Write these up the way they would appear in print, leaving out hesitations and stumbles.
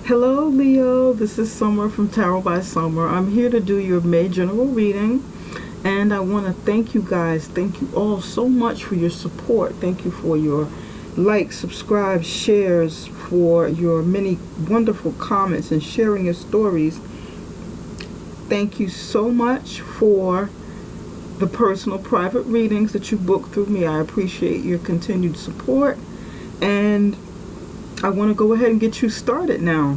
Hello Leo, this is Summer from Tarot by Summer. I'm here to do your May general reading, and I want to thank you guys. Thank you all so much for your support. Thank you for your likes, subscribe, shares, for your many wonderful comments and sharing your stories. Thank you so much for the personal private readings that you book through me. I appreciate your continued support, and I want to go ahead and get you started now.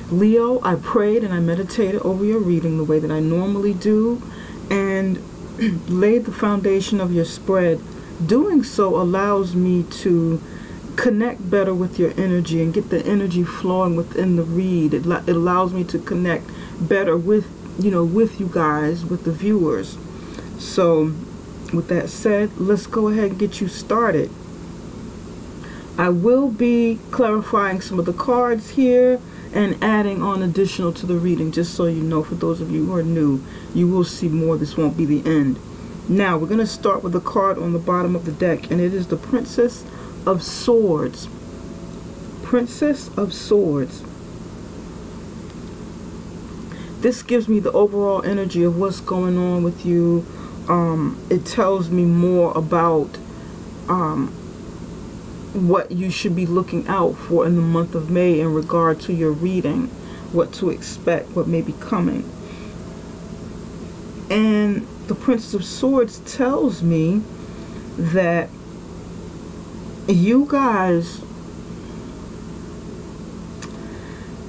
Leo, I prayed and I meditated over your reading the way that I normally do and laid the foundation of your spread. Doing so allows me to connect better with your energy and get the energy flowing within the read. It allows me to connect better with you guys, with the viewers. So with that said, let's go ahead and get you started. I will be clarifying some of the cards here and adding on additional to the reading, just so you know. For those of you who are new, you will see more. This won't be the end. Now we're going to start with the card on the bottom of the deck, and it is the Princess of Swords. Princess of Swords. This gives me the overall energy of what's going on with you. It tells me more about what you should be looking out for in the month of May in regard to your reading, what to expect, what may be coming. And the Princess of Swords tells me that you guys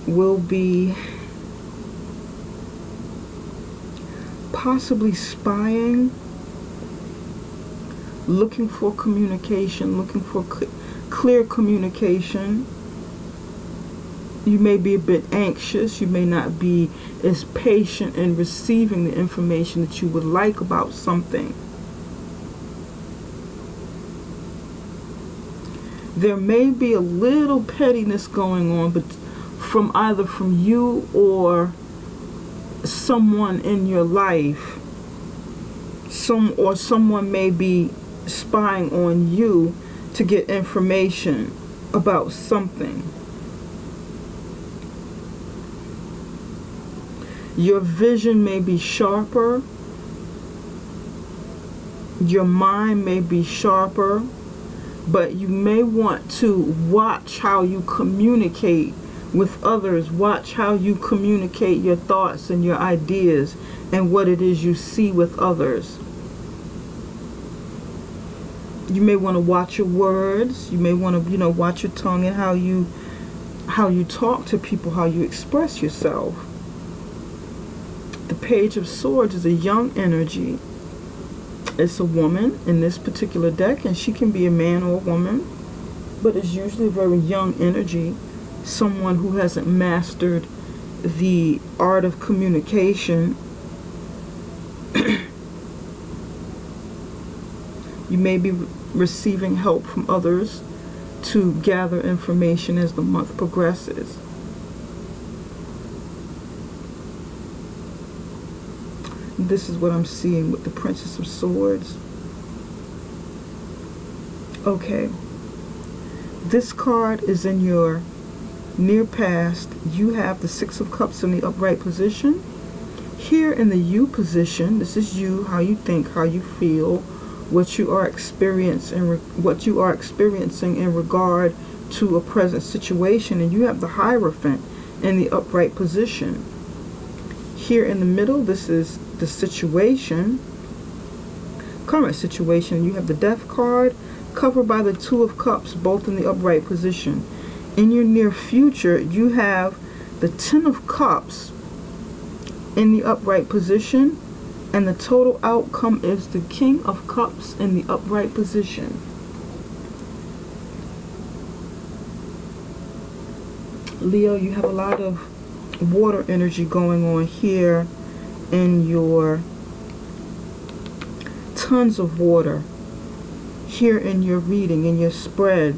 will be possibly spying, looking for communication, looking for clear communication. You may be a bit anxious. You may not be as patient in receiving the information that you would like about something. There may be a little pettiness going on, but either from you or someone in your life. Someone may be spying on you to get information about something. Your vision may be sharper. Your mind may be sharper, but you may want to watch how you communicate with others. Watch how you communicate your thoughts and your ideas and what it is you see with others. You may want to watch your words. You may want to, watch your tongue and how you talk to people, how you express yourself. The Page of Swords is a young energy. It's a woman in this particular deck, and she can be a man or a woman, but it's usually a very young energy. Someone who hasn't mastered the art of communication. You may be receiving help from others to gather information as the month progresses. This is what I'm seeing with the Princess of Swords. Okay. This card is in your near past. You have the Six of Cups in the upright position. Here in the you position, this is you, how you think, how you feel, what you are experiencing in regard to a present situation, and you have the Hierophant in the upright position. Here in the middle, this is the situation, current situation. You have the Death card covered by the Two of Cups, both in the upright position. In your near future, you have the Ten of Cups in the upright position, and the total outcome is the King of Cups in the upright position. Leo, you have a lot of water energy going on here in your, tons of water here in your reading, in your spread.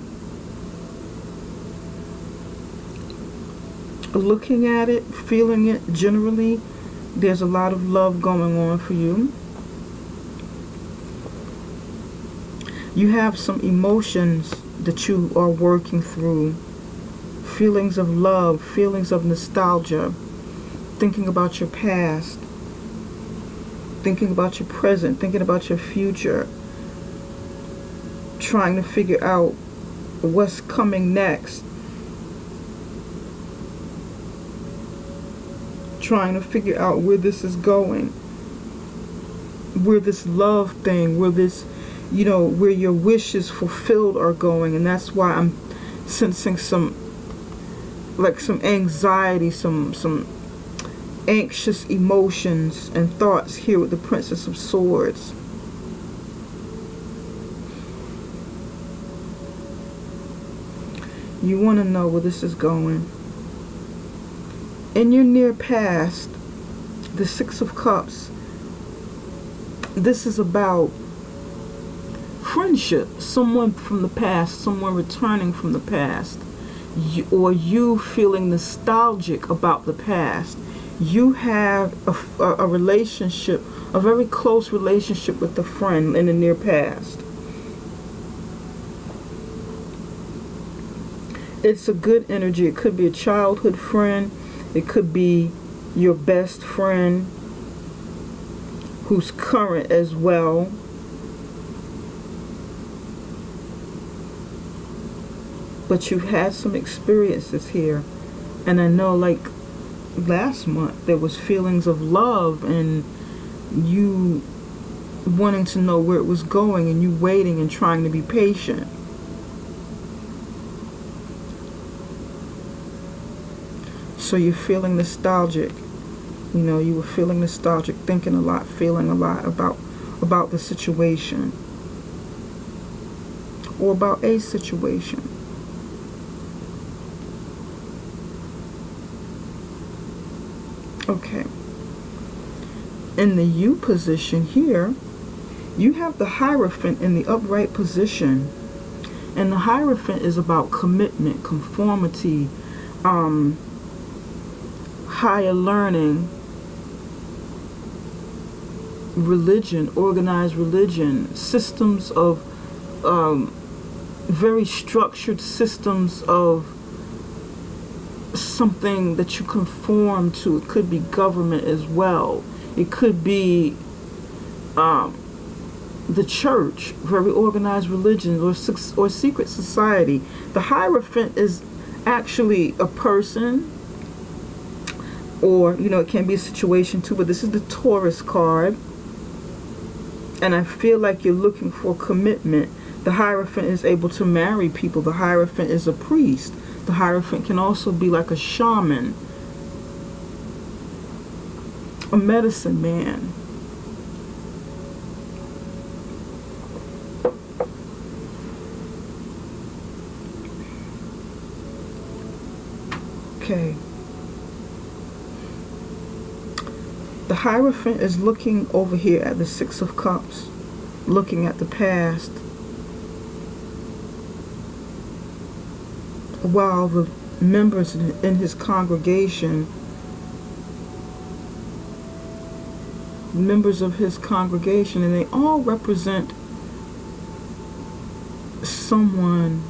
Looking at it, feeling it, generally, there's a lot of love going on for you. You have some emotions that you are working through feelings of love, feelings of nostalgia, thinking about your past, thinking about your present, thinking about your future, trying to figure out what's coming next, trying to figure out where this is going, where this love thing, where this, you know, where your wishes fulfilled are going. And that's why I'm sensing some, like some anxiety, some anxious emotions and thoughts here with the Princess of Swords. You want to know where this is going. In your near past, the Six of Cups, this is about friendship. Someone from the past, someone returning from the past, or you feeling nostalgic about the past. You have a relationship, a very close relationship with a friend in the near past. It's a good energy. It could be a childhood friend. It could be your best friend who's current as well. But you've had some experiences here. And I know, like last month, there was feelings of love and you wanting to know where it was going and you waiting and trying to be patient. So you're feeling nostalgic. You know, you were feeling nostalgic, thinking a lot, feeling a lot about the situation. Or about a situation. Okay. In the U position here, you have the Hierophant in the upright position. And the Hierophant is about commitment, conformity, higher learning, religion, organized religion, systems of very structured systems of something that you conform to. It could be government as well. It could be the church, very organized religion, or secret society. The Hierophant is actually a person, or, you know, it can be a situation too, but this is the Taurus card. And I feel like you're looking for commitment. The Hierophant is able to marry people. The Hierophant is a priest. The Hierophant can also be like a shaman, a medicine man. Okay. The Hierophant is looking over here at the Six of Cups, looking at the past, while the members in his congregation, members of his congregation, and they all represent someone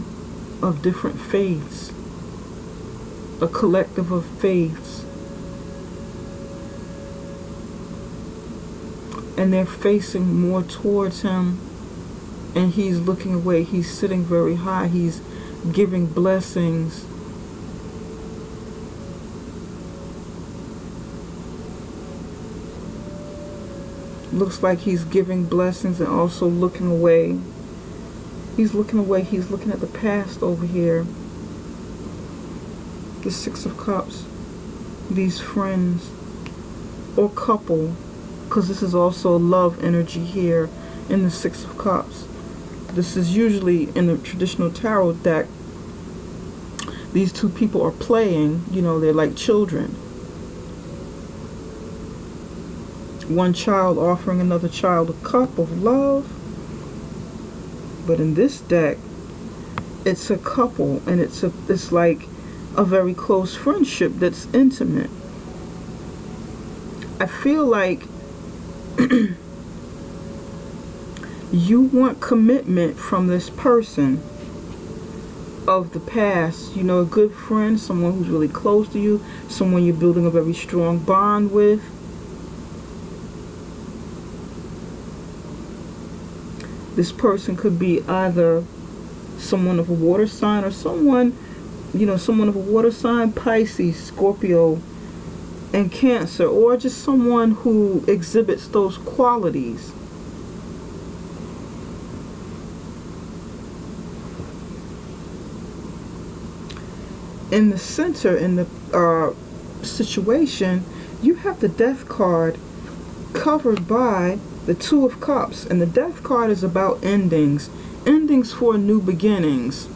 of different faiths, a collective of faiths. And they're facing more towards him, and he's looking away. He's sitting very high. He's giving blessings. Looks like he's giving blessings and also looking away. He's looking away. He's looking at the past over here. The Six of Cups. These friends or couple, because this is also love energy here in the Six of Cups. This is usually in the traditional tarot deck. These two people are playing, you know, they're like children. One child offering another child a cup of love. But in this deck, it's a couple, and it's like a very close friendship that's intimate. I feel like you want commitment from this person, of the past. You know, a good friend, someone who's really close to you, someone you're building a very strong bond with. This person could be either someone of a water sign or someone, you know, someone of a water sign, Pisces, Scorpio, and Cancer, or just someone who exhibits those qualities. In the center, in the situation, you have the Death card covered by the Two of Cups, and the Death card is about endings, endings for new beginnings.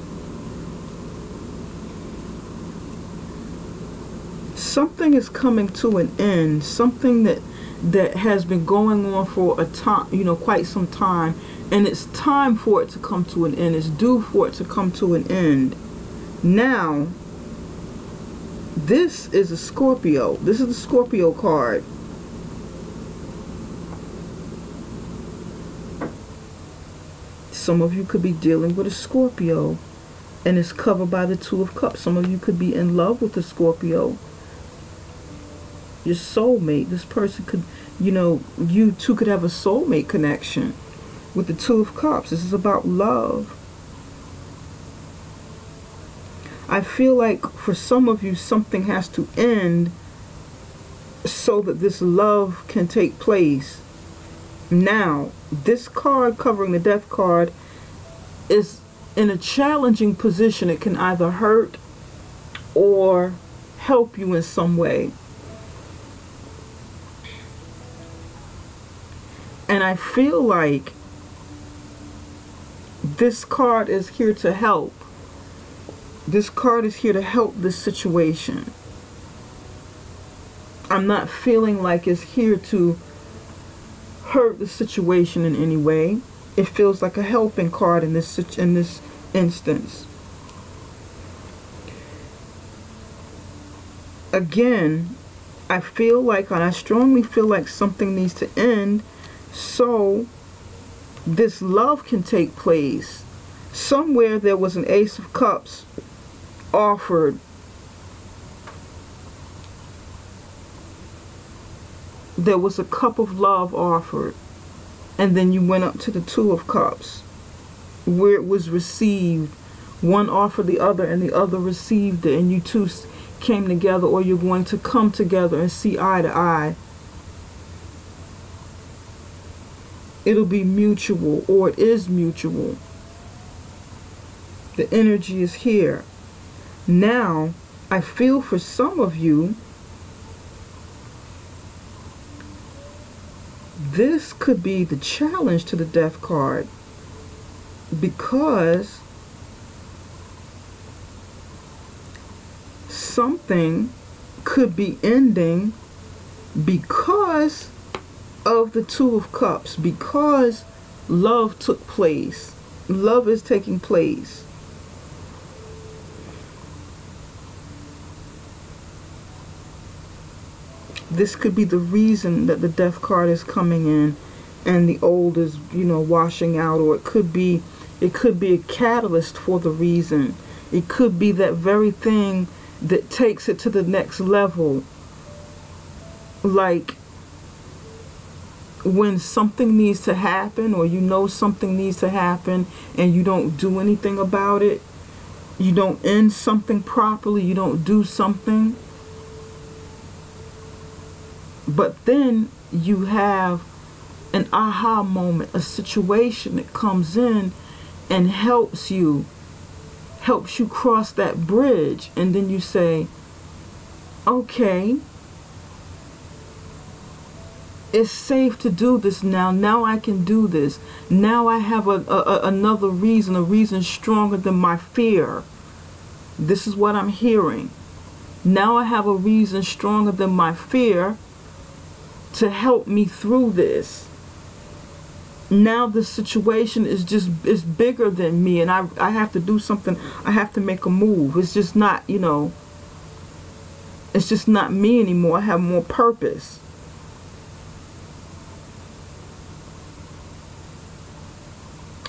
Something is coming to an end, something that has been going on for a time, you know, quite some time, and it's time for it to come to an end. It's due for it to come to an end. Now, this is a Scorpio. This is the Scorpio card. Some of you could be dealing with a Scorpio, and it's covered by the Two of Cups. Some of you could be in love with a Scorpio. Your soulmate. This person could, you know, you two could have a soulmate connection with the Two of Cups. This is about love. I feel like for some of you, something has to end so that this love can take place. Now, this card covering the Death card is in a challenging position. It can either hurt or help you in some way. And I feel like this card is here to help. This card is here to help this situation. I'm not feeling like it's here to hurt the situation in any way. It feels like a helping card in this instance. Again, I feel like, and I strongly feel like something needs to end so this love can take place. Somewhere there was an Ace of Cups offered. There was a cup of love offered, and then you went up to the Two of Cups where it was received. One offered the other and the other received it, and you two came together, or you're going to come together and see eye to eye. It'll be mutual, or it is mutual. The energy is here. Now, I feel for some of you, this could be the challenge to the Death card, because something could be ending because of the Two of Cups, because love took place. Love is taking place. This could be the reason that the Death card is coming in and the old is, you know, washing out, or it could be a catalyst for the reason. It could be that very thing that takes it to the next level. Like when something needs to happen, or you know something needs to happen and you don't do anything about it, you don't end something properly, you don't do something, but then you have an aha moment, a situation that comes in and helps you cross that bridge, and then you say, okay, it's safe to do this now. Now I can do this. Now I have another reason, a reason stronger than my fear. This is what I'm hearing. Now I have a reason stronger than my fear to help me through this. Now the situation is bigger than me, and I have to do something. I have to make a move. It's just not, you know, it's just not me anymore. I have more purpose.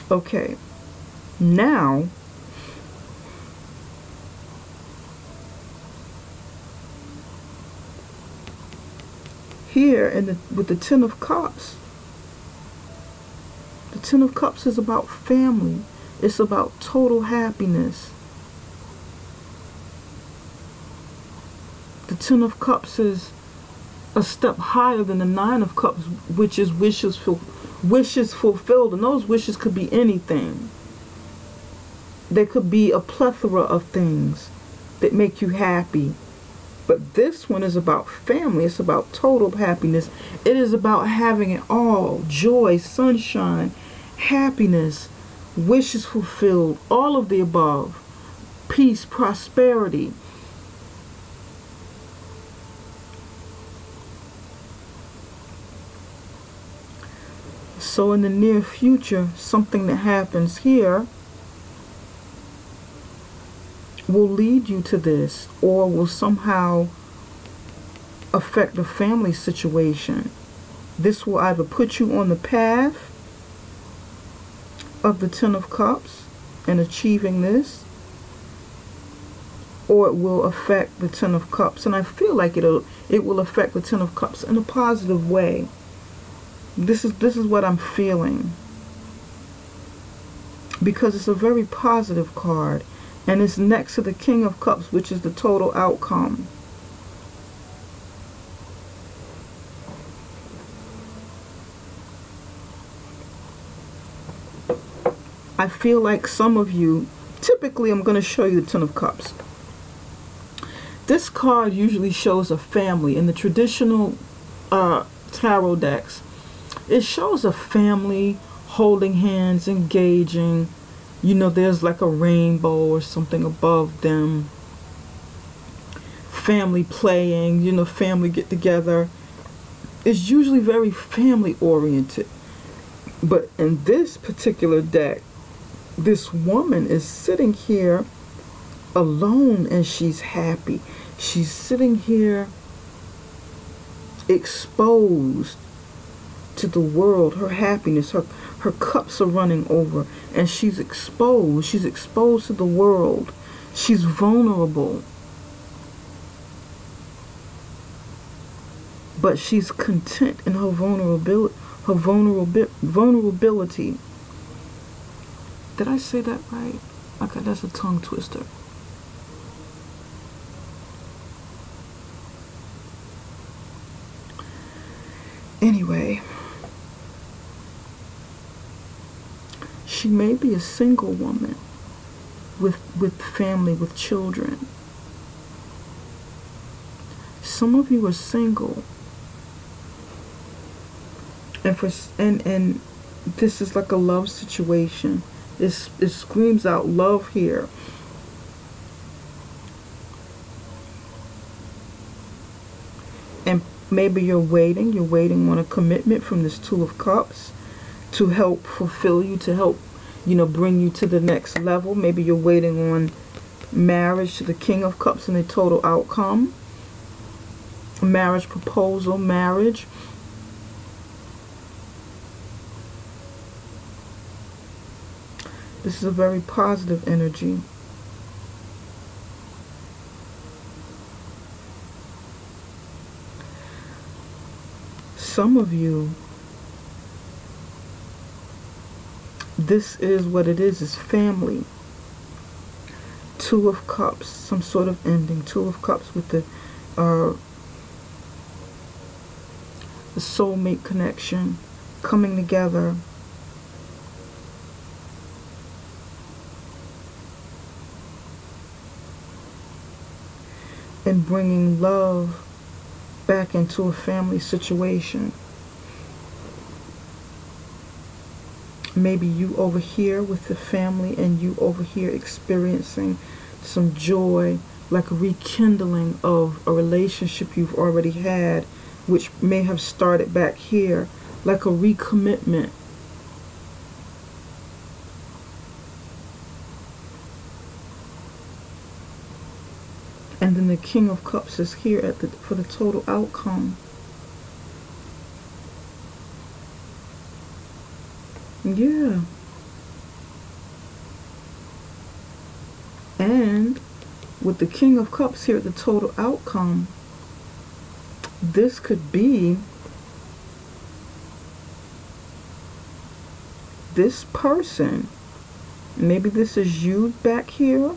Okay, now Here with the Ten of Cups, the Ten of Cups is about family. It's about total happiness. The Ten of Cups is a step higher than the Nine of Cups, which is wishes fulfilled. And those wishes could be anything. There could be a plethora of things that make you happy. But this one is about family. It's about total happiness. It is about having it all. Joy, sunshine, happiness, wishes fulfilled, all of the above. Peace, prosperity. So in the near future, something that happens here will lead you to this, or will somehow affect the family situation. This will either put you on the path of the Ten of Cups and achieving this, or it will affect the Ten of Cups. And I feel like it will affect the Ten of Cups in a positive way. This is what I'm feeling, because it's a very positive card, and it's next to the King of Cups, which is the total outcome. I feel like some of you, typically I'm going to show you the Ten of Cups. This card usually shows a family in the traditional tarot decks. It shows a family holding hands, engaging. You know, there's like a rainbow or something above them. Family playing, you know, family get together. It's usually very family oriented. But in this particular deck, this woman is sitting here alone and she's happy. She's sitting here exposed to the world, her happiness, her cups are running over, and she's exposed to the world. She's vulnerable, but she's content in her vulnerability. Did I say that right? Okay, that's a tongue twister. Anyway, she may be a single woman with family, with children. Some of you are single, and this is like a love situation. It screams out love here. And maybe you're waiting on a commitment from this Two of Cups to help fulfill you, to help, you know, bring you to the next level. Maybe you're waiting on marriage to the King of Cups and the total outcome. Marriage proposal, marriage. This is a very positive energy. Some of you, this is what it is family. Two of Cups, some sort of ending. Two of Cups with the soulmate connection, coming together. And bringing love back into a family situation. Maybe you over here with the family and you over here experiencing some joy, like a rekindling of a relationship you've already had, which may have started back here, like a recommitment. And then the King of Cups is here for the total outcome. Yeah. And with the King of Cups here at the total outcome, This could be this person. Maybe this is you back here,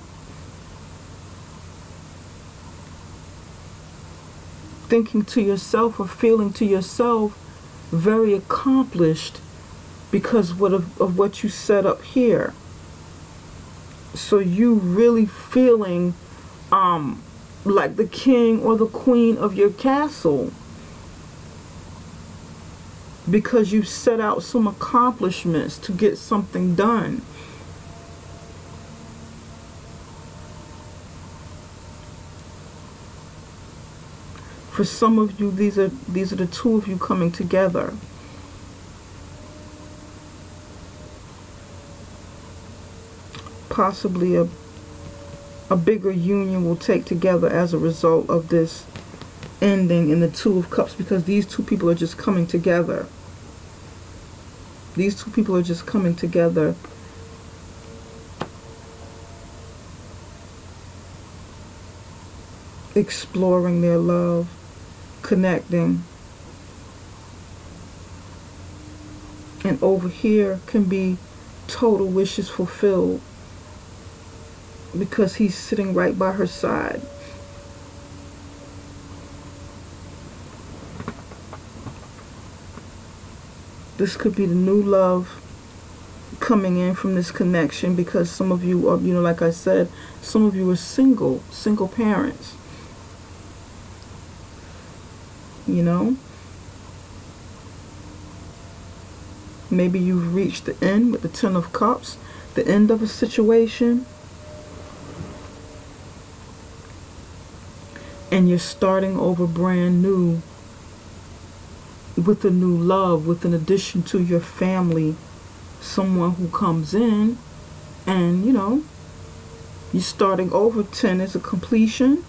thinking to yourself or feeling to yourself very accomplished because of what you set up here. So you really feeling like the king or the queen of your castle because you set out some accomplishments to get something done. For some of you, these are the two of you coming together. Possibly a bigger union will take together as a result of this ending in the Two of Cups, because these two people are just coming together. These two people are just coming together. Exploring their love, connecting. And over here can be total wishes fulfilled, because he's sitting right by her side. This could be the new love coming in from this connection, because some of you are, you know, like I said, some of you are single parents. You know? Maybe you've reached the end with the Ten of Cups, the end of a situation. And you're starting over brand new with a new love, with an addition to your family, someone who comes in, and you know, you're starting over. 10 is a completion,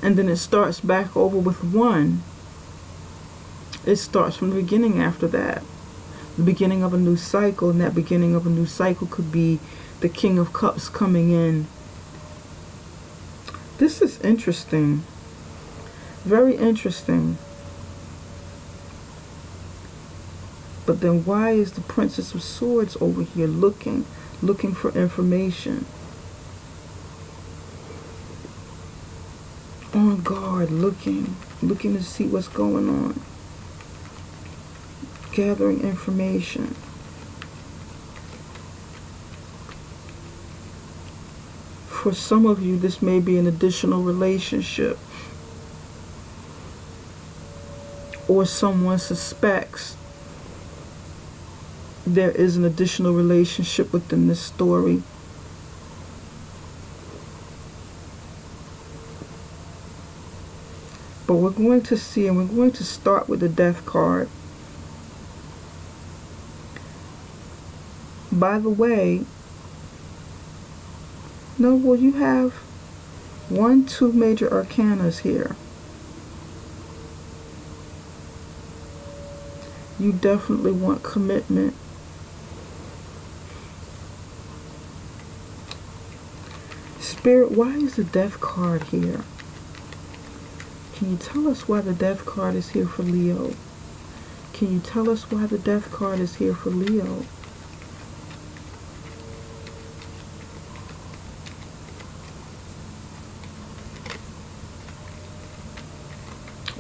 and then it starts back over with 1. It starts from the beginning after that, the beginning of a new cycle, and that beginning of a new cycle could be the King of Cups coming in. This is interesting. Very interesting. But then why is the Princess of Swords over here looking for information? On guard, looking to see what's going on. Gathering information. For some of you, this may be an additional relationship, or someone suspects there is an additional relationship within this story. But we're going to see, and we're going to start with the Death card. By the way, no, well, you have 2 major arcanas here. You definitely want commitment. Spirit, why is the Death card here? Can you tell us why the Death card is here for Leo? Can you tell us why the Death card is here for Leo?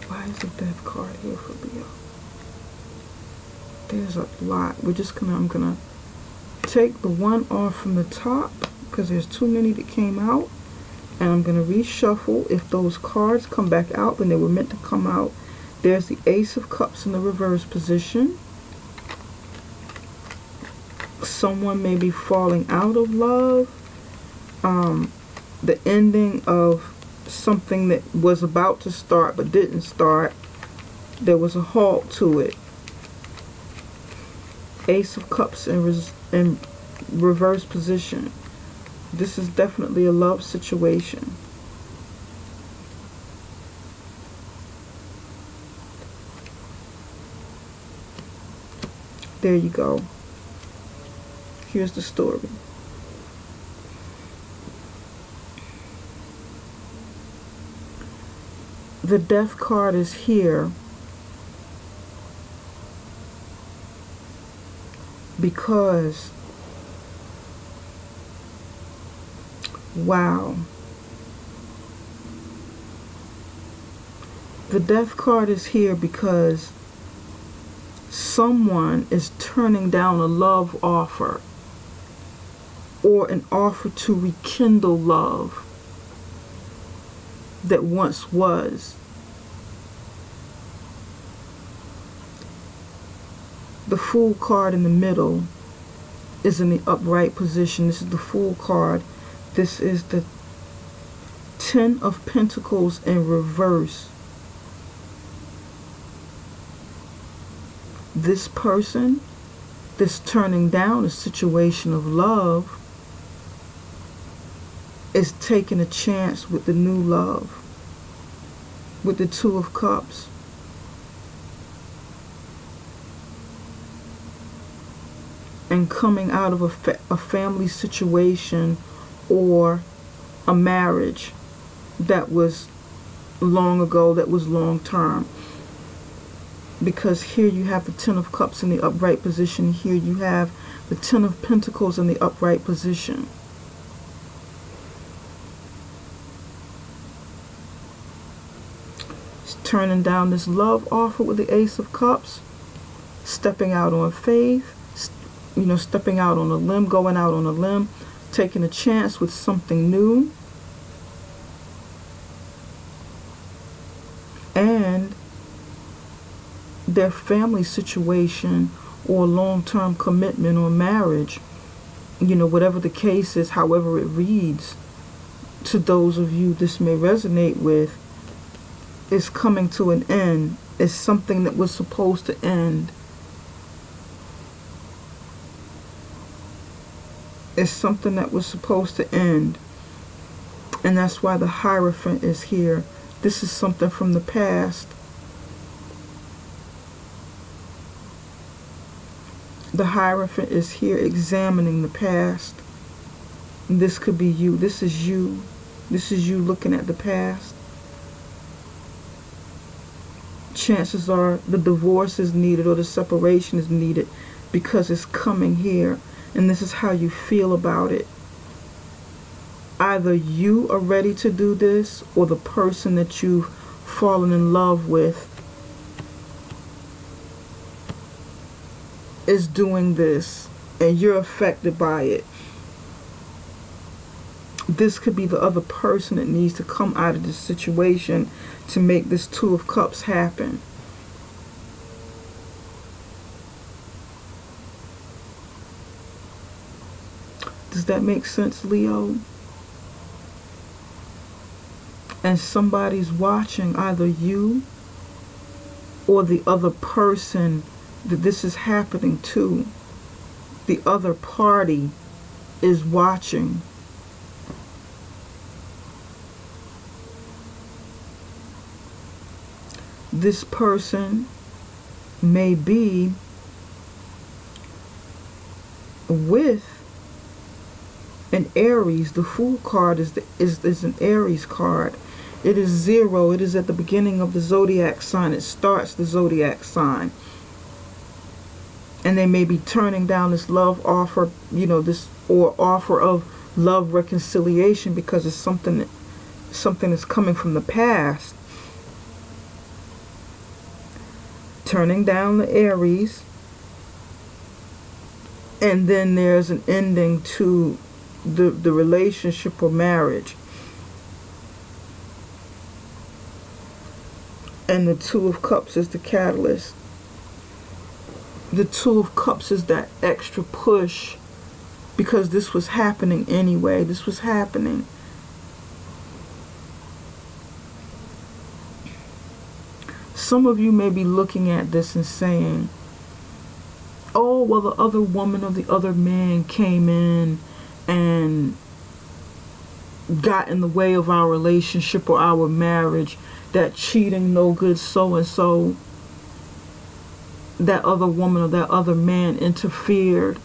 Why is the Death card here for Leo? There's a lot. I'm gonna take the 1 off from the top because there's too many that came out, and I'm gonna reshuffle. If those cards come back out, then they were meant to come out. There's the Ace of Cups in the reverse position. Someone may be falling out of love. The ending of something that was about to start but didn't start. There was a halt to it. Ace of Cups in reverse position. This is definitely a love situation. There you go. Here's the story. The Death card is here because, wow, the Death card is here because someone is turning down a love offer or an offer to rekindle love that once was. The Fool card in the middle is in the upright position. This is the Fool card. This is the Ten of Pentacles in reverse. This person that's turning down a situation of love is taking a chance with the new love, with the Two of Cups. And coming out of a family situation or a marriage that was long ago, that was long term. Because here you have the Ten of Cups in the upright position. Here you have the Ten of Pentacles in the upright position. It's turning down this love offer with the Ace of Cups. Stepping out on faith. You know, stepping out on a limb, going out on a limb, taking a chance with something new. And their family situation or long-term commitment or marriage, you know, whatever the case is, however it reads, to those of you this may resonate with, is coming to an end. It's something that was supposed to end. It's something that was supposed to end. And that's why the Hierophant is here. This is something from the past. The Hierophant is here examining the past. And this could be you. This is you. This is you looking at the past. Chances are the divorce is needed or the separation is needed because it's coming here. And this is how you feel about it. Either you are ready to do this or the person that you've fallen in love with is doing this and you're affected by it. This could be the other person that needs to come out of this situation to make this Two of Cups happen. Does that make sense, Leo? And somebody's watching, either you or the other person that this is happening to. The other party is watching. This person may be with an Aries. The Fool card is an Aries card. It is 0. It is at the beginning of the zodiac sign. It starts the zodiac sign. And they may be turning down this love offer, you know, this or offer of love reconciliation because it's something that's coming from the past. Turning down the Aries. And then there's an ending to the relationship or marriage. And the Two of Cups is the catalyst. The Two of Cups is that extra push because this was happening anyway. This was happening. Some of you may be looking at this and saying, oh, well, the other woman or the other man came in and got in the way of our relationship or our marriage. That cheating, no good so-and-so, that other woman or that other man interfered.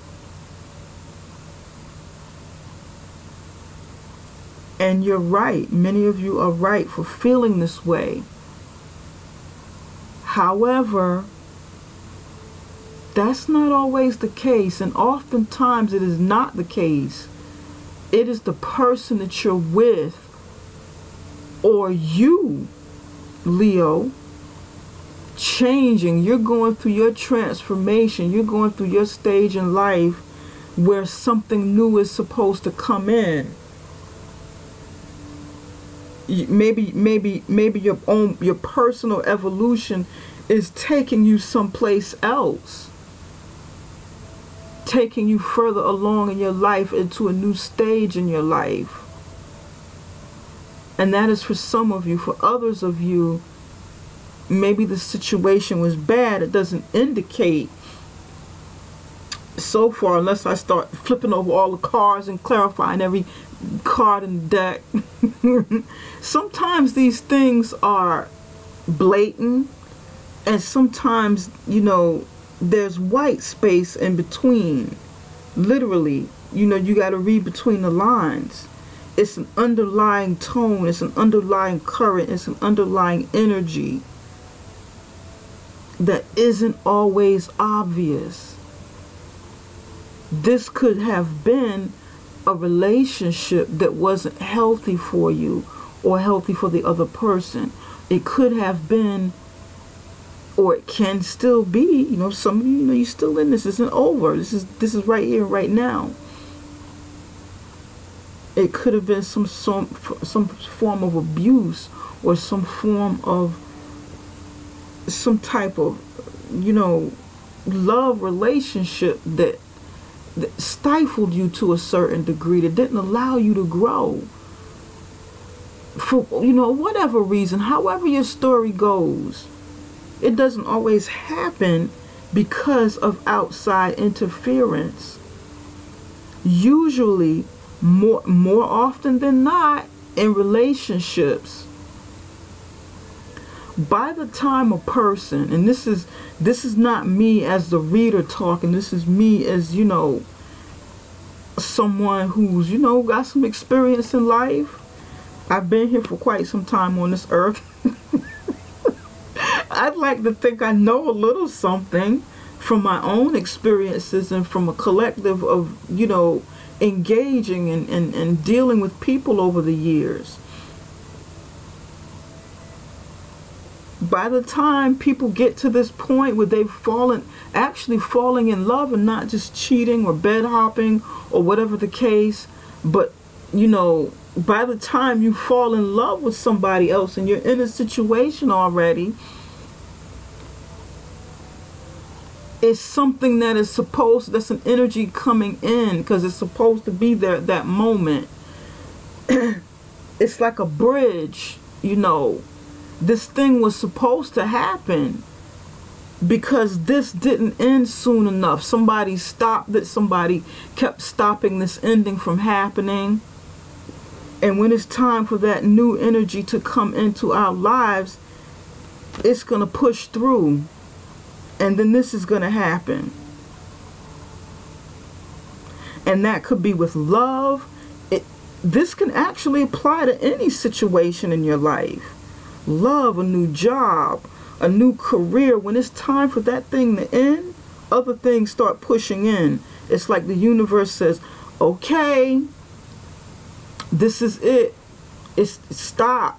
And you're right. Many of you are right for feeling this way. However, that's not always the case, and oftentimes it is not the case. It is the person that you're with, or you, Leo, changing. You're going through your transformation. You're going through your stage in life where something new is supposed to come in. Maybe your personal evolution is taking you someplace else, taking you further along in your life, into a new stage in your life. And that is for some of you. For others of you, maybe the situation was bad. It doesn't indicate so far, unless I start flipping over all the cards and clarifying every card in the deck. Sometimes these things are blatant, and sometimes, you know, there's white space in between. Literally, you know, you got to read between the lines. It's an underlying tone, it's an underlying current, it's an underlying energy that isn't always obvious. This could have been a relationship that wasn't healthy for you or healthy for the other person. It could have been, or it can still be, you know, some of you, you know, you're still in this. Isn't over. This is right here, right now. It could have been some form of abuse, or some form of some type of, you know, love relationship that stifled you to a certain degree, that didn't allow you to grow. For, you know, whatever reason, however your story goes, it doesn't always happen because of outside interference. Usually, more often than not, in relationships, by the time a person, and this is not me as the reader talking, this is me as, you know, someone who's, you know, got some experience in life. I've been here for quite some time on this earth. I'd like to think I know a little something from my own experiences and from a collective of, you know, engaging and dealing with people over the years. By the time people get to this point where they've actually falling in love, and not just cheating or bed hopping or whatever the case, but, you know, by the time you fall in love with somebody else and you're in a situation already, it's something that is supposed, that's an energy coming in because it's supposed to be there at that moment. It's like a bridge, you know. This thing was supposed to happen because this didn't end soon enough. Somebody stopped it. Somebody kept stopping this ending from happening. And when it's time for that new energy to come into our lives, it's going to push through. And then this is going to happen. And that could be with love. This can actually apply to any situation in your life. Love, a new job, a new career. When it's time for that thing to end, other things start pushing in. It's like the universe says, okay, this is it. It's stop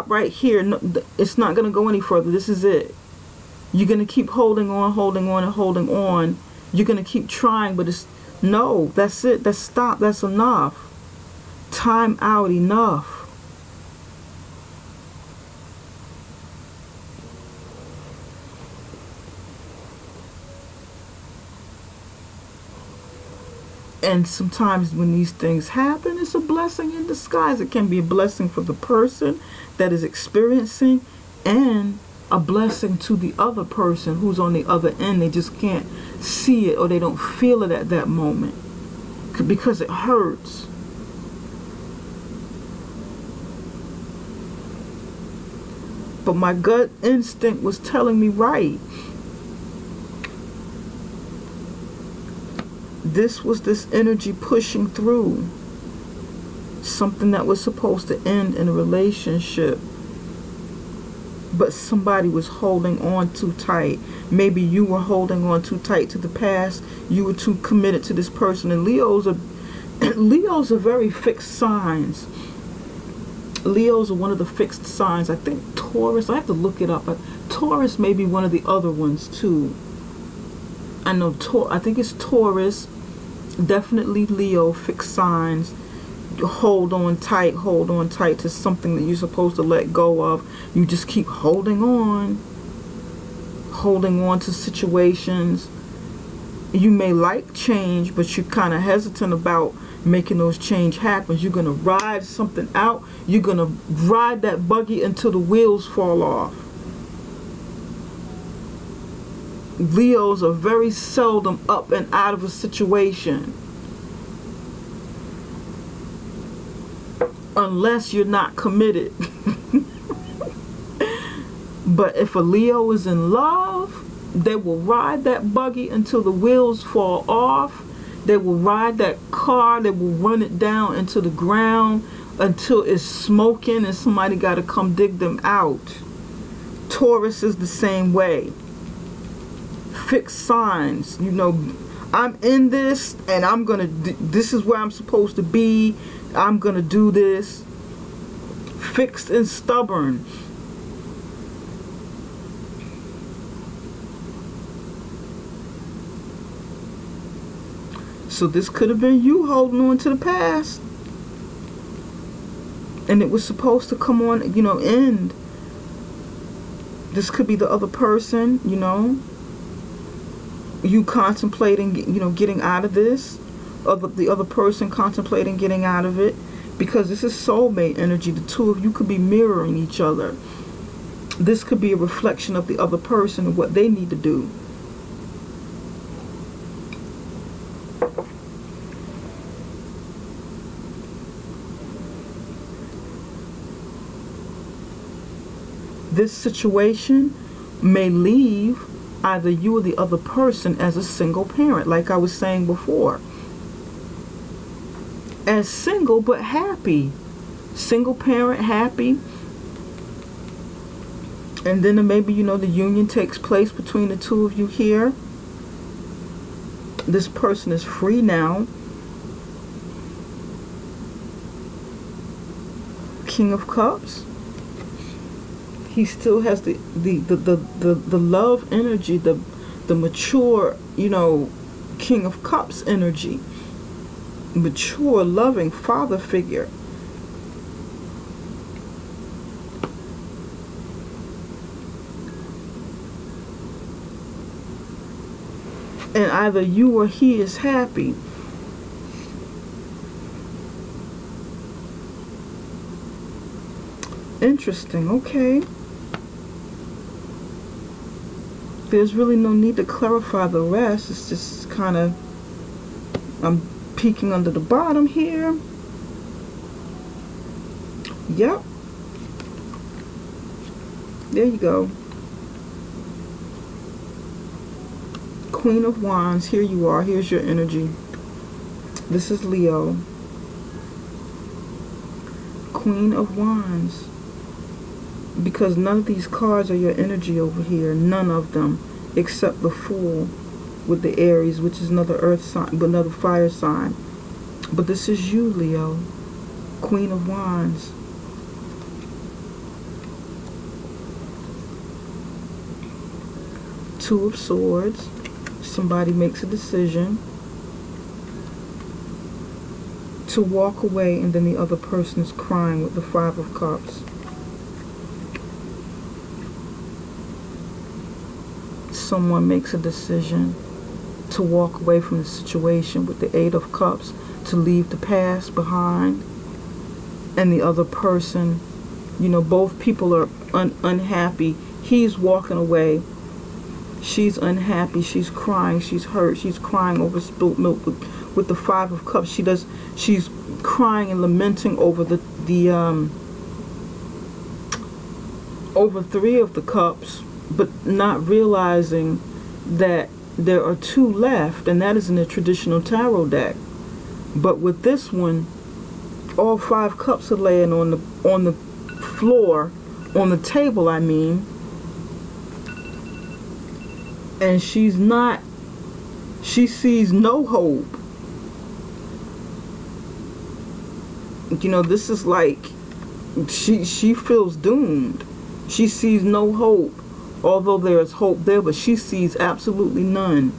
right here. No, it's not going to go any further. This is it. You're going to keep holding on and holding on. You're going to keep trying, but it's no, that's it. That's stop. That's enough. Time out, enough. And sometimes when these things happen, it's a blessing in disguise. It can be a blessing for the person that is experiencing, and a blessing to the other person who's on the other end. They just can't see it, or they don't feel it at that moment because it hurts. But my gut instinct was telling me right. This was this energy pushing through something that was supposed to end in a relationship. but somebody was holding on too tight. Maybe you were holding on too tight to the past. You were too committed to this person. And Leos are Leos are very fixed signs. Leos are one of the fixed signs. I think Taurus, I have to look it up, but Taurus may be one of the other ones too. I know I think it's Taurus, definitely Leo, fixed signs. Hold on tight to something that you're supposed to let go of. You just keep holding on to situations. You may like change, but you're kind of hesitant about making those change happen. You're going to ride something out. You're going to ride that buggy until the wheels fall off. Leos are very seldom up and out of a situation, unless you're not committed. But if a Leo is in love, they will ride that buggy until the wheels fall off. They will ride that car. They will run it down into the ground until it's smoking and somebody got to come dig them out. Taurus is the same way. Fixed signs. You know, I'm in this and I'm going to, this is where I'm supposed to be. I'm going to do this. Fixed and stubborn. So this could have been you holding on to the past. And it was supposed to come on, you know, end. This could be the other person, you know. You contemplating, you know, getting out of this. Or the other person contemplating getting out of it. Because this is soulmate energy. The two of you could be mirroring each other. This could be a reflection of the other person and what they need to do. This situation may leave either you or the other person as a single parent, like I was saying before. As single but happy. Single parent, happy. And then maybe, you know, the union takes place between the two of you here. This person is free now. King of Cups. He still has the love energy, the mature, you know, King of Cups energy. Mature, loving father figure. And either you or he is happy. Interesting, okay. There's really no need to clarify the rest. It's just kind of, I'm peeking under the bottom here. Yep. There you go. Queen of Wands, here you are. Here's your energy. This is Leo. Queen of Wands. Because none of these cards are your energy over here. None of them. Except the Fool with the Aries, which is another earth sign, but another fire sign. But this is you, Leo. Queen of Wands. Two of Swords. Somebody makes a decision to walk away, and then the other person is crying with the Five of Cups. Someone makes a decision to walk away from the situation with the Eight of Cups, to leave the past behind, and the other person, you know, both people are unhappy. He's walking away. She's unhappy. She's crying. She's hurt. She's crying over spilt milk with the Five of Cups. She's crying and lamenting over over Three of the Cups, but not realizing that there are two left, and that is in the traditional tarot deck. But with this one, all 5 cups are laying on the floor on the table, I mean, and she's not, she sees no hope. You know, this is like, she feels doomed. She sees no hope, although there is hope there, but she sees absolutely none,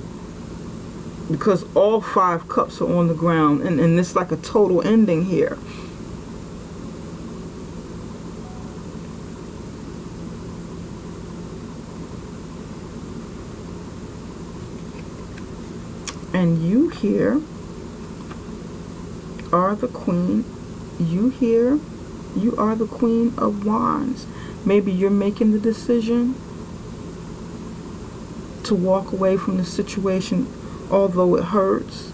because all 5 cups are on the ground, and it's like a total ending here. And you here are the Queen. You here, you are the Queen of Wands. Maybe you're making the decision to walk away from the situation, although it hurts.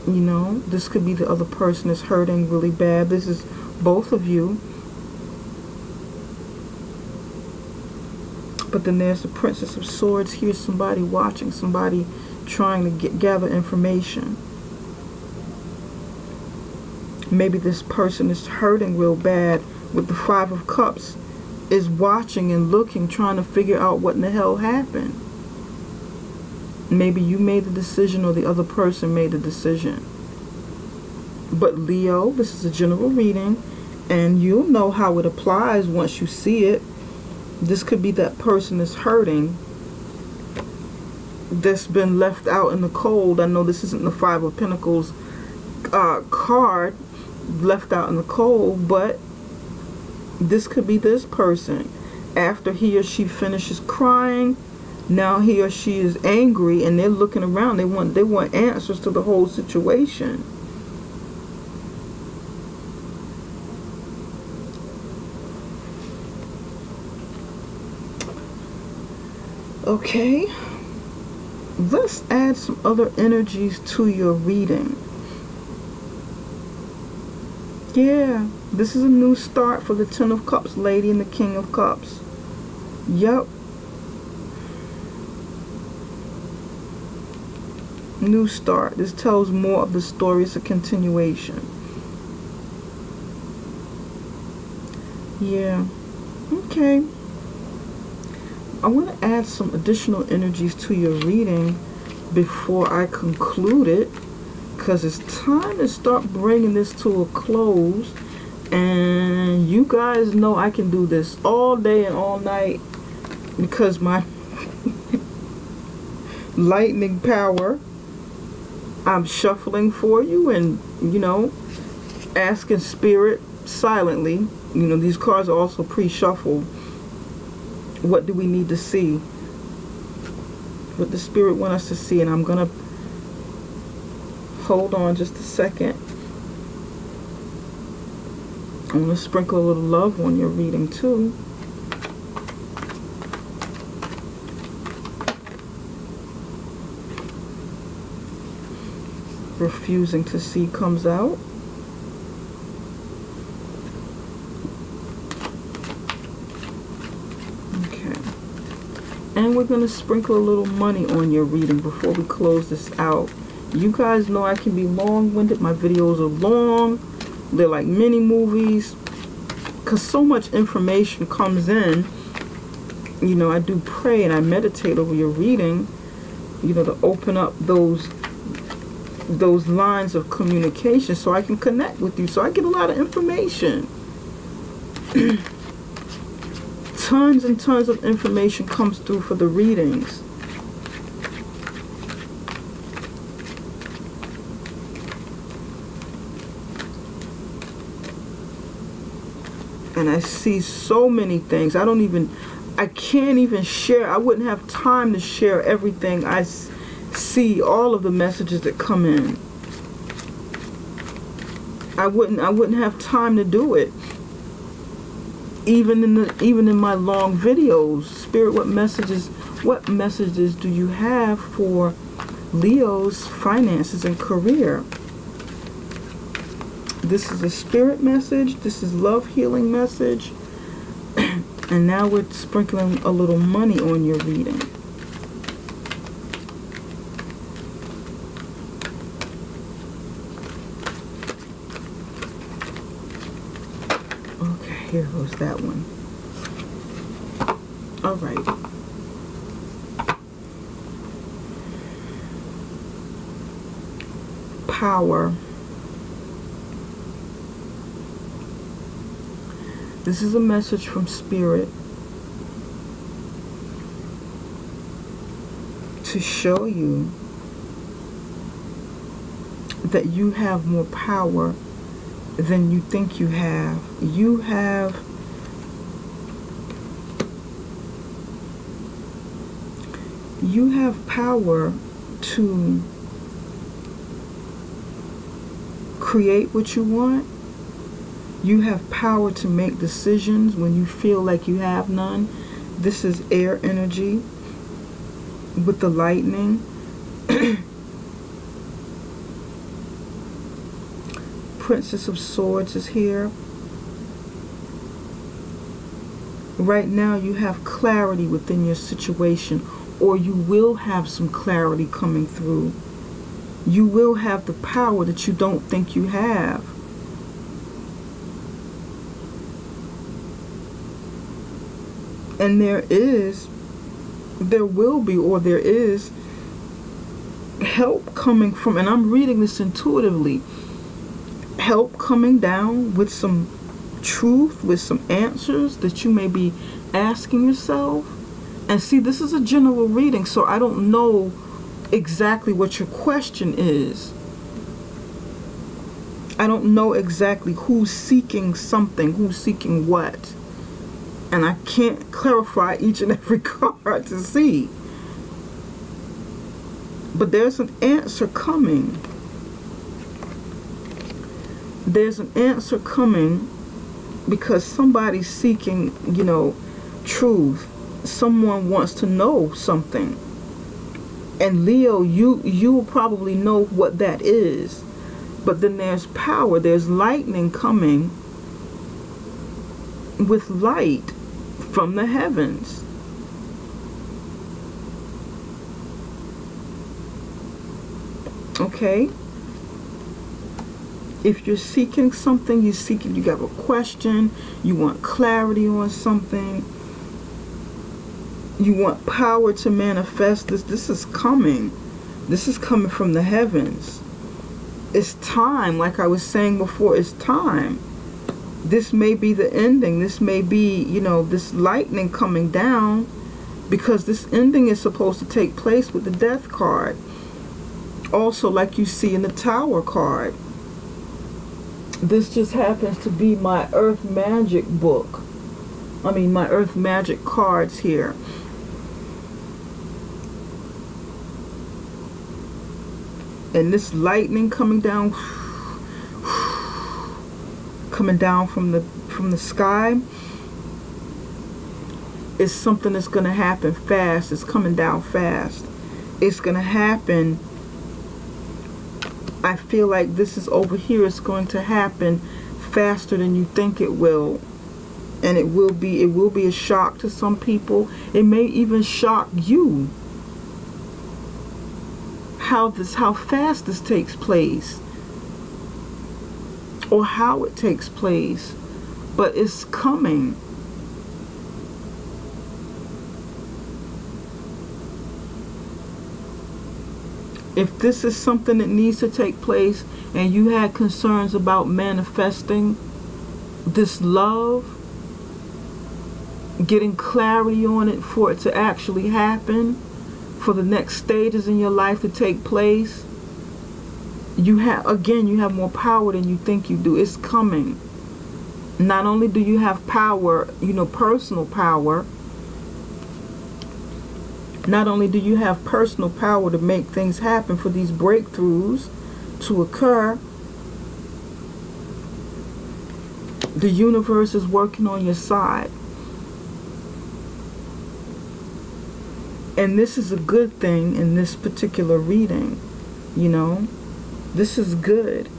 You know, this could be the other person is hurting really bad. This is both of you. But then there's the Princess of Swords. Here's somebody watching, somebody trying to gather information. Maybe this person is hurting real bad with the 5 of Cups, is watching and looking, trying to figure out what in the hell happened. Maybe you made the decision or the other person made the decision. But Leo, this is a general reading, and you'll know how it applies once you see it. This could be that person is hurting, that's been left out in the cold. I know this isn't the 5 of Pentacles card, left out in the cold, but this could be this person. After he or she finishes crying, now he or she is angry, and they're looking around. They want answers to the whole situation. Okay, let's add some other energies to your reading. Yeah, this is a new start for the 10 of Cups lady and the King of Cups. Yep. New start. This tells more of the story. It's a continuation. Yeah. Okay. I want to add some additional energies to your reading before I conclude it, because it's time to start bringing this to a close. And you guys know I can do this all day and all night because my lightning power. I'm shuffling for you and, you know, asking spirit silently. You know, these cards are also pre-shuffled. What do we need to see? What the spirit want us to see? And I'm gonna hold on just a second. I'm gonna sprinkle a little love on your reading too. Refusing to see comes out. Okay. And we're going to sprinkle a little money on your reading before we close this out. You guys know I can be long-winded. My videos are long. They're like mini movies. Because so much information comes in. You know, I do pray and I meditate over your reading. You know, to open up those lines of communication so I can connect with you, so I get a lot of information. Tons and tons of information comes through for the readings. And I see so many things. I can't even share. I wouldn't have time to share everything I see, all of the messages that come in. I wouldn't have time to do it. Even in my long videos. Spirit, what messages do you have for Leo's finances and career? This is a spirit message. This is love healing message. And now we're sprinkling a little money on your reading. Okay, here goes that one. All right. Power. This is a message from Spirit to show you that you have more power than you think you have. You have power to create what you want. You have power to make decisions when you feel like you have none. This is air energy with the lightning. Princess of Swords is here. Right now you have clarity within your situation, or you will have some clarity coming through. You will have the power that you don't think you have. And there will be, or there is help coming from, and I'm reading this intuitively, help coming down with some truth, with some answers that you may be asking yourself. And see, this is a general reading, so I don't know exactly what your question is. I don't know exactly who's seeking something, who's seeking what. And I can't clarify each and every card to see. But there's an answer coming. There's an answer coming because somebody's seeking, you know, truth. Someone wants to know something. And Leo, you will probably know what that is. But then there's power. There's lightning coming with light from the heavens. Okay? If you're seeking something, you have a question, you want clarity on something, you want power to manifest this. This is coming. This is coming from the heavens. It's time, like I was saying before, it's time. This may be the ending. This may be, you know, this lightning coming down, because this ending is supposed to take place with the Death card. Also, like you see in the Tower card. This just happens to be my Earth Magic book. I mean, my Earth Magic cards here. And this lightning coming down from the sky is something that's going to happen fast. It's coming down fast. It's going to happen. I feel like this is over here. It's going to happen faster than you think it will. And it will be a shock to some people. It may even shock you. How fast this takes place, or how it takes place, but it's coming. If this is something that needs to take place and you had concerns about manifesting this love, getting clarity on it for it to actually happen, for the next stages in your life to take place, you have more power than you think you do. It's coming. Not only do you have power, you know, personal power, not only do you have personal power to make things happen, for these breakthroughs to occur, the universe is working on your side. And this is a good thing in this particular reading, you know. This is good.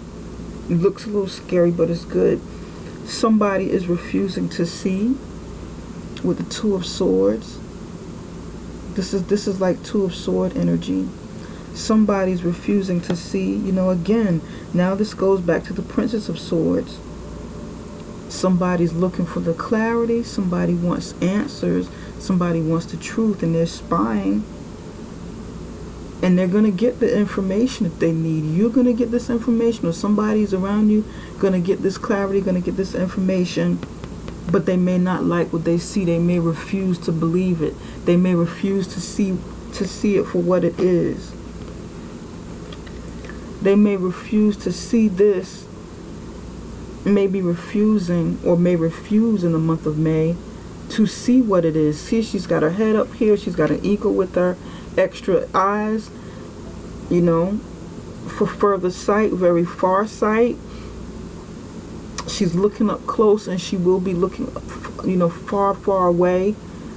It looks a little scary, but it's good. Somebody is refusing to see with the Two of Swords. This is like Two of Sword energy. Somebody's refusing to see, you know, again, now this goes back to the Princess of Swords. Somebody's looking for the clarity. Somebody wants answers. Somebody wants the truth, and they're spying. And they're going to get the information if they need. You're going to get this information, or somebody's around you going to get this clarity, going to get this information. But they may not like what they see. They may refuse to believe it. They may refuse to see it for what it is. They may refuse to see this. May be refusing, or may refuse in the month of May to see what it is. See, she's got her head up here. She's got an eagle with her, extra eyes, you know, for further sight, very far sight. She's looking up close, and she will be looking, you know, far, far away,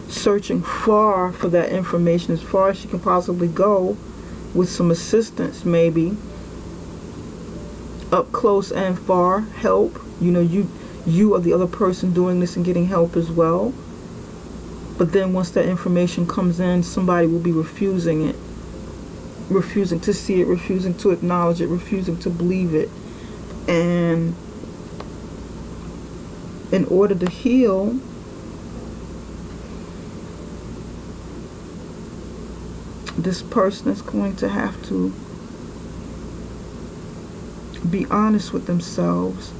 searching far for that information, as far as she can possibly go, with some assistance, maybe. Up close and far, help. You know, you are the other person doing this and getting help as well. But then once that information comes in, somebody will be refusing it. Refusing to see it, refusing to acknowledge it, refusing to believe it. And in order to heal, this person is going to have to be honest with themselves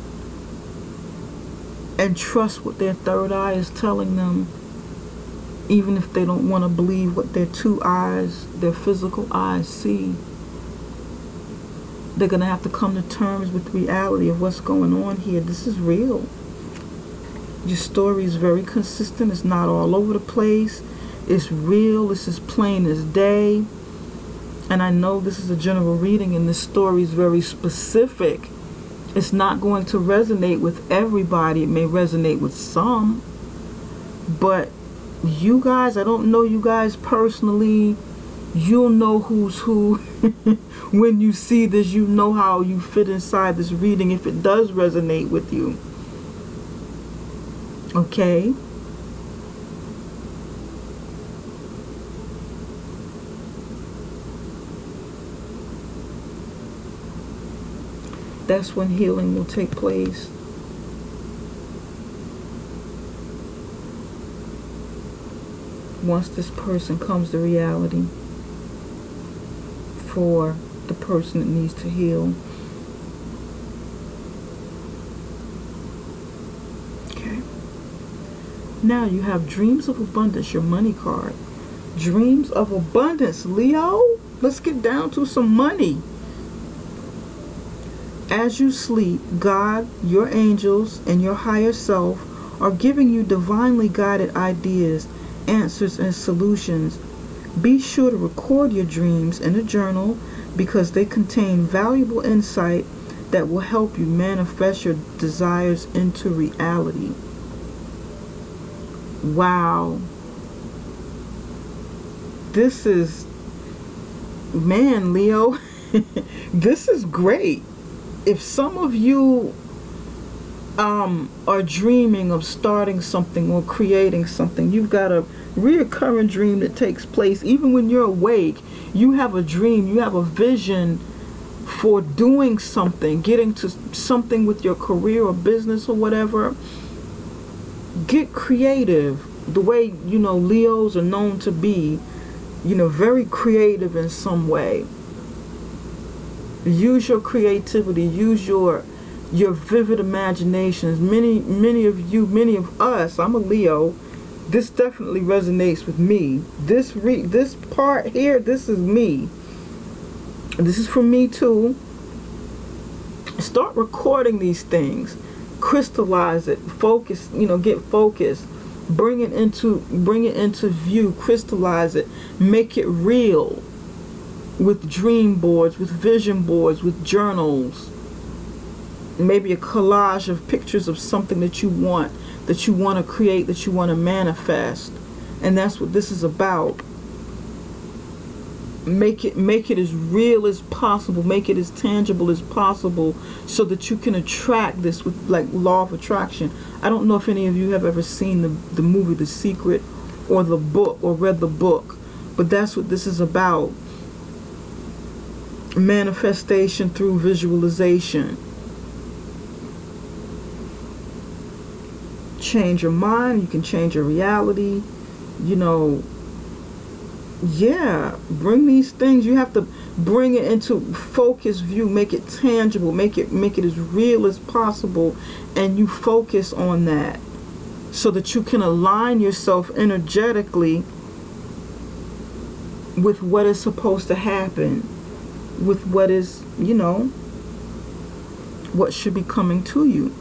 and trust what their third eye is telling them, even if they don't want to believe what their two eyes, their physical eyes, see. They're going to have to come to terms with the reality of what's going on here. This is real. Your story is very consistent. It's not all over the place. It's real. It's as plain as day. And I know this is a general reading, and this story is very specific. It's not going to resonate with everybody. It may resonate with some. But you guys, I don't know you guys personally. You'll know who's who. When you see this, you know how you fit inside this reading if it does resonate with you. Okay? That's when healing will take place. Once this person comes to reality for the person that needs to heal. Okay. Now you have Dreams of Abundance, your money card. Dreams of abundance, Leo. Let's get down to some money. As you sleep, God, your angels, and your higher self are giving you divinely guided ideas, answers, and solutions. Be sure to record your dreams in a journal because they contain valuable insight that will help you manifest your desires into reality. Wow. This is, man, Leo, this is great. If some of you are dreaming of starting something or creating something, you've got a reoccurring dream that takes place even when you're awake. You have a dream, you have a vision for doing something, getting to something with your career or business or whatever. Get creative. The way, you know, Leos are known to be, you know, very creative in some way. Use your creativity, use your vivid imaginations. Many of you, many of us, I'm a Leo, this definitely resonates with me. This part here, this is me. This is for me too. Start recording these things. Crystallize it. Focus, you know, get focused. Bring it into view. Crystallize it. Make it real. With dream boards, with vision boards, with journals. Maybe a collage of pictures of something that you want to create, that you want to manifest. And that's what this is about. Make it as real as possible. Make it as tangible as possible so that you can attract this with, like, law of attraction. I don't know if any of you have ever seen the movie The Secret or the book or read the book, but that's what this is about. Manifestation through visualization. change your mind, you can change your reality, you know. Yeah, bring these things. You have to bring it into focus view, make it tangible, make it as real as possible, and you focus on that so that you can align yourself energetically with what is supposed to happen, with what is, you know, what should be coming to you,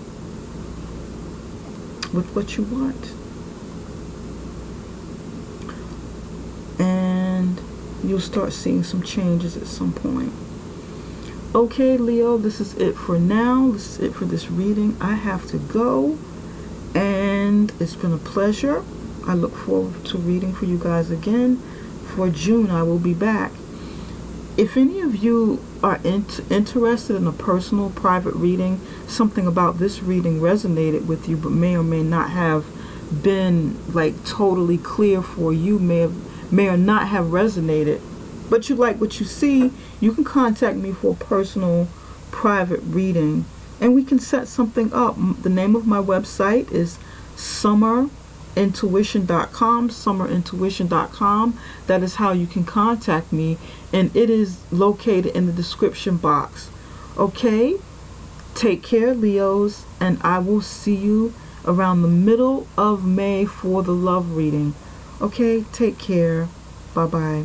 with what you want. And you'll start seeing some changes at some point. Okay, Leo, this is it for now. This is it for this reading. I have to go, and it's been a pleasure. I look forward to reading for you guys again. For June, I will be back. If any of you are interested in a personal private reading, something about this reading resonated with you but may or may not have been like totally clear for you, may or not have resonated, but you like what you see, you can contact me for a personal private reading and we can set something up. The name of my website is summerintuition.com, summerintuition.com. That is how you can contact me, and it is located in the description box. Okay, take care, Leos, and I will see you around the middle of May for the love reading. Okay, take care. Bye-bye.